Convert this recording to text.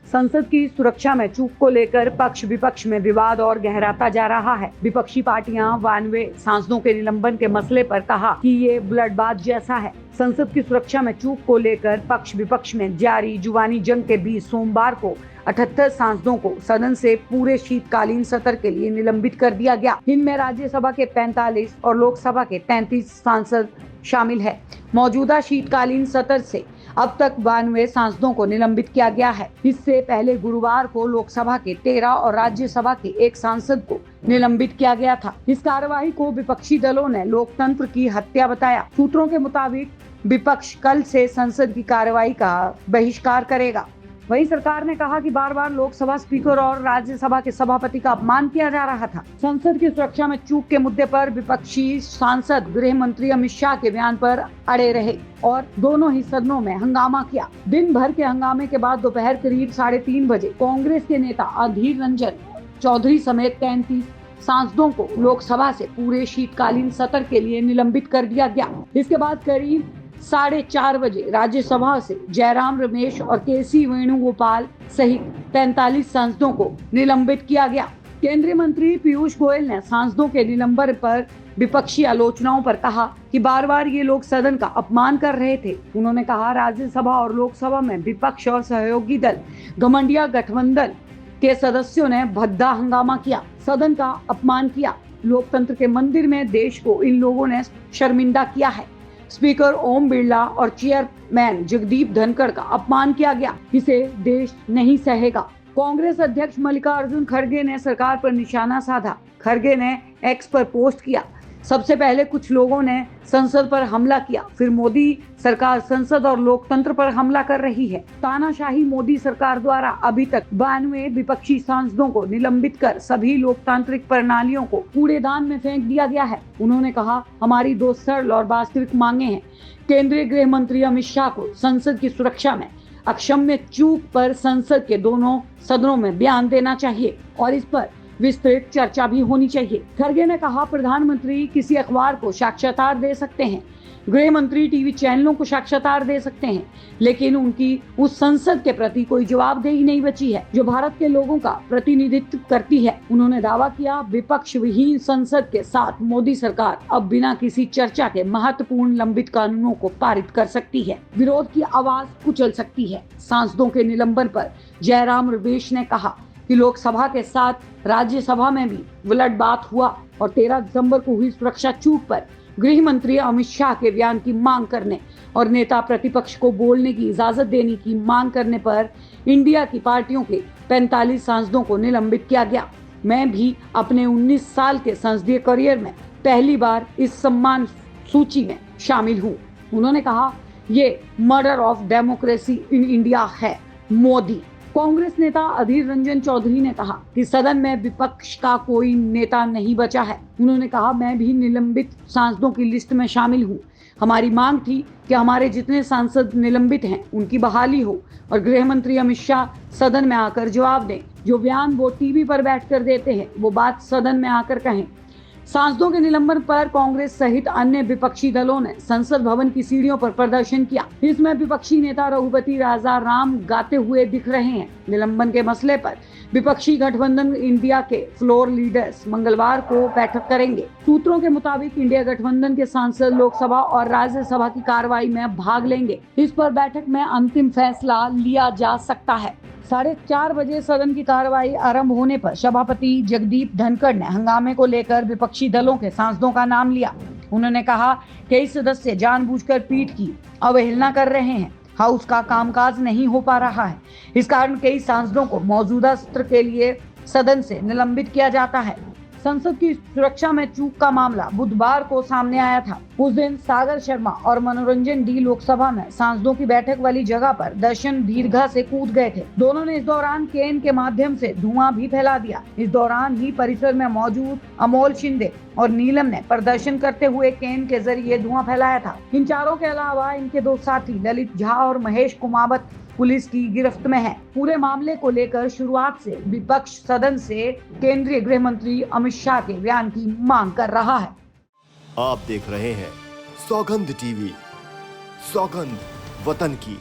संसद की सुरक्षा में चूक को लेकर पक्ष विपक्ष में विवाद और गहराता जा रहा है। विपक्षी पार्टियां 92 सांसदों के निलंबन के मसले पर कहा कि ये ब्लडबाथ जैसा है। संसद की सुरक्षा में चूक को लेकर पक्ष विपक्ष में जारी जुबानी जंग के बीच सोमवार को 78 सांसदों को सदन से पूरे शीतकालीन सत्र के लिए निलंबित कर दिया गया। इनमें राज्यसभा के 45 और लोकसभा के 33 सांसद शामिल है। मौजूदा शीतकालीन सत्र से अब तक 92 सांसदों को निलंबित किया गया है। इससे पहले गुरुवार को लोकसभा के 13 और राज्यसभा के 1 सांसद को निलंबित किया गया था। इस कार्यवाही को विपक्षी दलों ने लोकतंत्र की हत्या बताया। सूत्रों के मुताबिक विपक्ष कल से संसद की कार्यवाही का बहिष्कार करेगा। वहीं सरकार ने कहा कि बार बार लोकसभा स्पीकर और राज्यसभा के सभापति का अपमान किया जा रहा था। संसद की सुरक्षा में चूक के मुद्दे पर विपक्षी सांसद गृह मंत्री अमित शाह के बयान पर अड़े रहे और दोनों ही सदनों में हंगामा किया। दिन भर के हंगामे के बाद दोपहर करीब 3:30 बजे कांग्रेस के नेता अधीर रंजन चौधरी समेत 33 सांसदों को लोकसभा से पूरे शीतकालीन सत्र के लिए निलंबित कर दिया गया। इसके बाद करीब 4:30 बजे राज्यसभा से जयराम रमेश और केसी वेणुगोपाल सहित 43 सांसदों को निलंबित किया गया। केंद्रीय मंत्री पीयूष गोयल ने सांसदों के निलंबन पर विपक्षी आलोचनाओं पर कहा कि बार बार ये लोग सदन का अपमान कर रहे थे। उन्होंने कहा राज्यसभा और लोकसभा में विपक्ष और सहयोगी दल घमंडिया गठबंधन के सदस्यों ने भद्दा हंगामा किया, सदन का अपमान किया। लोकतंत्र के मंदिर में देश को इन लोगों ने शर्मिंदा किया है। स्पीकर ओम बिरला और चेयरमैन जगदीप धनखड़ का अपमान किया गया। इसे देश नहीं सहेगा। कांग्रेस अध्यक्ष मल्लिकार्जुन खड़गे ने सरकार पर निशाना साधा। खड़गे ने एक्स पर पोस्ट किया, सबसे पहले कुछ लोगों ने संसद पर हमला किया, फिर मोदी सरकार संसद और लोकतंत्र पर हमला कर रही है। तानाशाही मोदी सरकार द्वारा अभी तक 92 विपक्षी सांसदों को निलंबित कर सभी लोकतांत्रिक प्रणालियों को कूड़ेदान में फेंक दिया गया है। उन्होंने कहा, हमारी 2 सरल और वास्तविक मांगे हैं। केंद्रीय गृह मंत्री अमित शाह को संसद की सुरक्षा में अक्षम्य चूक पर संसद के दोनों सदनों में बयान देना चाहिए और इस पर विस्तृत चर्चा भी होनी चाहिए। खड़गे ने कहा, प्रधानमंत्री किसी अखबार को साक्षात्कार दे सकते हैं, गृह मंत्री टीवी चैनलों को साक्षात्कार दे सकते हैं, लेकिन उनकी उस संसद के प्रति कोई जवाबदेही नहीं बची है जो भारत के लोगों का प्रतिनिधित्व करती है। उन्होंने दावा किया, विपक्ष विहीन संसद के साथ मोदी सरकार अब बिना किसी चर्चा के महत्वपूर्ण लंबित कानूनों को पारित कर सकती है, विरोध की आवाज कुचल सकती है। सांसदों के निलंबन पर जयराम रमेश ने कहा कि लोकसभा के साथ राज्यसभा में भी ब्लडबाथ हुआ और 13 दिसंबर को हुई सुरक्षा चूक पर गृह मंत्री अमित शाह के बयान की मांग करने और नेता प्रतिपक्ष को बोलने की इजाजत देने की मांग करने पर इंडिया की पार्टियों के 45 सांसदों को निलंबित किया गया। मैं भी अपने 19 साल के संसदीय करियर में पहली बार इस सम्मान सूची में शामिल हूँ। उन्होंने कहा, ये murder of democracy in India है। मोदी। कांग्रेस नेता अधीर रंजन चौधरी ने कहा कि सदन में विपक्ष का कोई नेता नहीं बचा है। उन्होंने कहा, मैं भी निलंबित सांसदों की लिस्ट में शामिल हूँ। हमारी मांग थी कि हमारे जितने सांसद निलंबित हैं उनकी बहाली हो और गृह मंत्री अमित शाह सदन में आकर जवाब दें। जो बयान वो टीवी पर बैठकर देते हैं वो बात सदन में आकर कहें। सांसदों के निलंबन पर कांग्रेस सहित अन्य विपक्षी दलों ने संसद भवन की सीढ़ियों पर प्रदर्शन किया। इसमें विपक्षी नेता रघुपति राजा राम गाते हुए दिख रहे हैं। निलंबन के मसले पर विपक्षी गठबंधन इंडिया के फ्लोर लीडर्स मंगलवार को बैठक करेंगे। सूत्रों के मुताबिक इंडिया गठबंधन के सांसद लोकसभा और राज्यसभा की कार्रवाई में भाग लेंगे। इस पर बैठक में अंतिम फैसला लिया जा सकता है। 4:30 बजे सदन की कार्रवाई आरंभ होने पर सभापति जगदीप धनखड़ ने हंगामे को लेकर विपक्षी दलों के सांसदों का नाम लिया। उन्होंने कहा, कई सदस्य जानबूझकर पीठ की अवहेलना कर रहे हैं। हाउस का कामकाज नहीं हो पा रहा है। इस कारण कई सांसदों को मौजूदा सत्र के लिए सदन से निलंबित किया जाता है। संसद की सुरक्षा में चूक का मामला बुधवार को सामने आया था। उस दिन सागर शर्मा और मनोरंजन डी लोकसभा में सांसदों की बैठक वाली जगह पर दर्शन दीर्घा से कूद गए थे। दोनों ने इस दौरान केन के माध्यम से धुआं भी फैला दिया। इस दौरान ही परिसर में मौजूद अमोल शिंदे और नीलम ने प्रदर्शन करते हुए केन के जरिए धुआं फैलाया था। इन चारों के अलावा इनके 2 साथी ललित झा और महेश कुमावत पुलिस की गिरफ्त में है। पूरे मामले को लेकर शुरुआत से विपक्ष सदन से केंद्रीय गृह मंत्री अमित शाह के बयान की मांग कर रहा है। आप देख रहे हैं सौगंध टीवी, सौगंध वतन की।